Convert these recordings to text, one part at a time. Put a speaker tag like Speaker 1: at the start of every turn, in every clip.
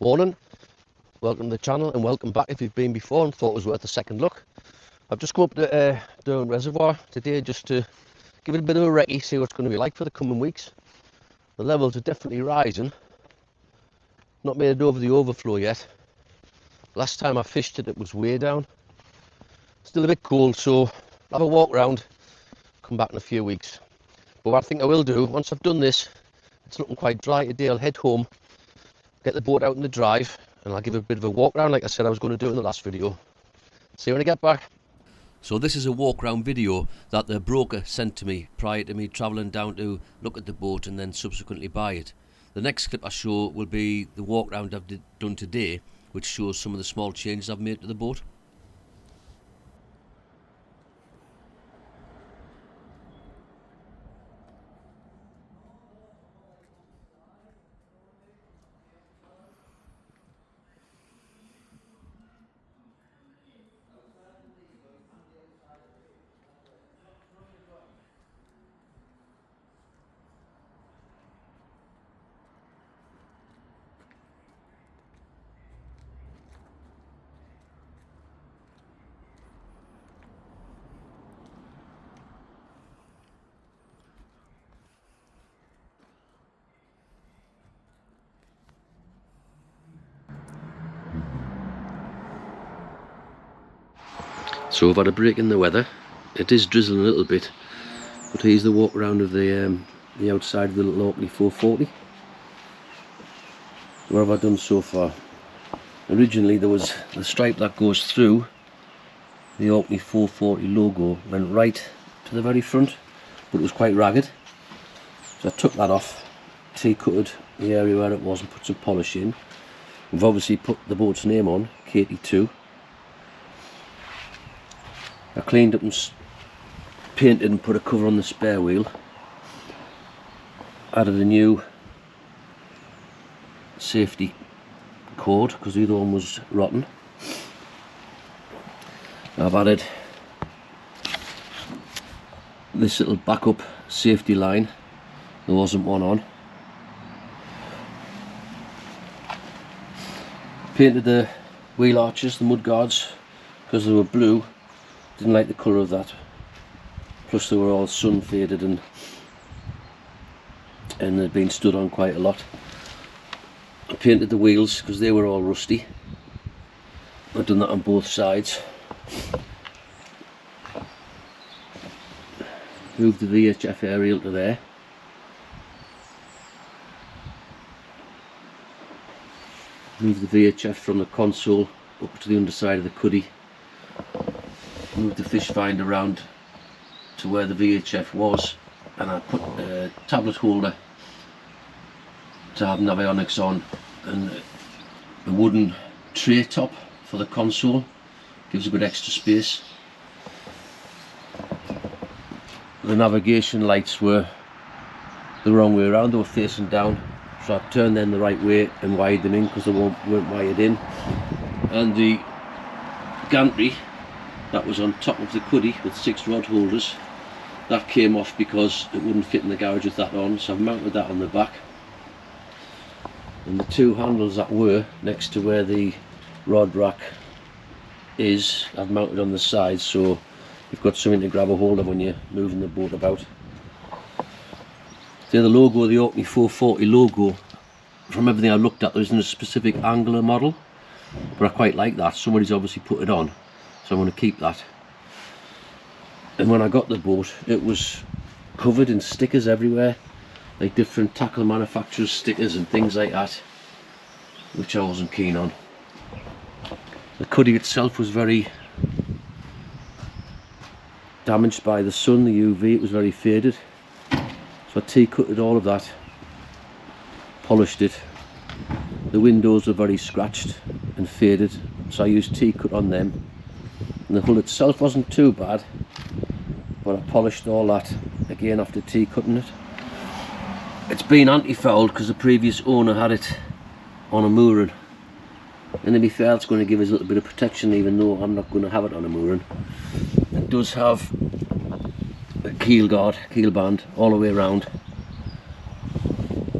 Speaker 1: Morning, welcome to the channel and welcome back if you've been before and thought it was worth a second look. I've just come up to Durham Reservoir today just to give it a bit of a recce, see what it's going to be like for the coming weeks. The levels are definitely rising, not made it over the overflow yet. Last time I fished it, it was way down. Still a bit cold, so I'll have a walk around, come back in a few weeks. But what I think I will do, once I've done this, it's looking quite dry today, I'll head home, get the boat out in the drive, and I'll give it a bit of a walk around like I said I was going to do in the last video. See you when I get back. So this is a walk around video that the broker sent to me prior to me travelling down to look at the boat and then subsequently buy it. The next clip I show will be the walk around I've done today, which shows some of the small changes I've made to the boat. So I've had a break in the weather. It is drizzling a little bit, but here's the walk around of the outside of the little Orkney 440. What have I done so far? Originally there was the stripe that goes through the Orkney 440 logo, went right to the very front, but it was quite ragged. So I took that off, T-cutted the area where it was and put some polish in. We've obviously put the boat's name on, KT2. I cleaned up and painted and put a cover on the spare wheel. Added a new safety cord because the other one was rotten. I've added this little backup safety line. There wasn't one on. Painted the wheel arches, the mud guards, because they were blue. Didn't like the colour of that, plus they were all sun faded and they'd been stood on quite a lot. I painted the wheels because they were all rusty. I've done that on both sides. Moved the VHF aerial to there. Moved the VHF from the console up to the underside of the cuddy. Moved the fish finder around to where the VHF was, and I put a tablet holder to have navionics on, and a wooden tray top for the console, gives a good extra space. The navigation lights were the wrong way around, they were facing down, so I turned them the right way and wired them in because they weren't wired in. And the gantry that was on top of the cuddy with 6 rod holders, that came off because it wouldn't fit in the garage with that on, so I've mounted that on the back. And the 2 handles that were next to where the rod rack is, I've mounted on the side, so you've got something to grab a hold of when you're moving the boat about. The logo, the Orkney 440 logo, from everything I looked at, there isn't a specific angular model, but I quite like that. Somebody's obviously put it on, so I'm going to keep that. And when I got the boat, it was covered in stickers everywhere, like different tackle manufacturers stickers and things like that, which I wasn't keen on. The cuddy itself was very damaged by the sun, the UV, it was very faded, so I T-cutted all of that, polished it. The windows were very scratched and faded, so I used T-cut on them. And the hull itself wasn't too bad, but I polished all that again after T-cutting it. It's been anti-fouled because the previous owner had it on a mooring, and to be fair, it's going to give us a little bit of protection even though I'm not going to have it on a mooring. It does have a keel guard, keel band all the way around,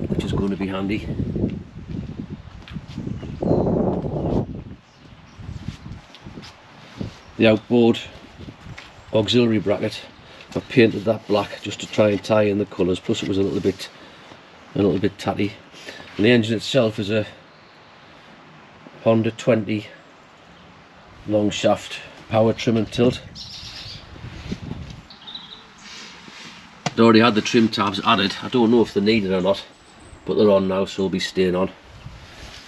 Speaker 1: which is going to be handy. the outboard auxiliary bracket. I've painted that black just to try and tie in the colours, plus it was a little bit tatty. And the engine itself is a Honda 20 long shaft power trim and tilt. I'd already had the trim tabs added. I don't know if they're needed or not, but they're on now, so they'll be staying on.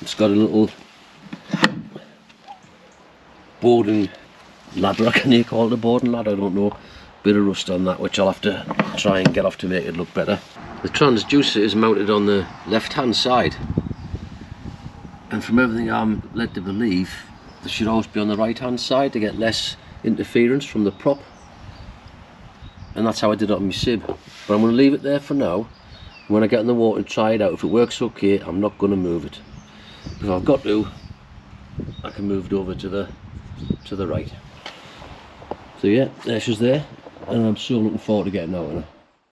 Speaker 1: It's got a little boarding ladder, can you call it a boarding ladder? I don't know. Bit of rust on that, which I'll have to try and get off to make it look better. The transducer is mounted on the left hand side, and from everything I'm led to believe, they should always be on the right hand side to get less interference from the prop, and that's how I did it on my Sib. But I'm going to leave it there for now. When I get in the water and try it out, if it works okay, I'm not going to move it. If I've got to, I can move it over to the right. So yeah, there she's there, and I'm so looking forward to getting out of her.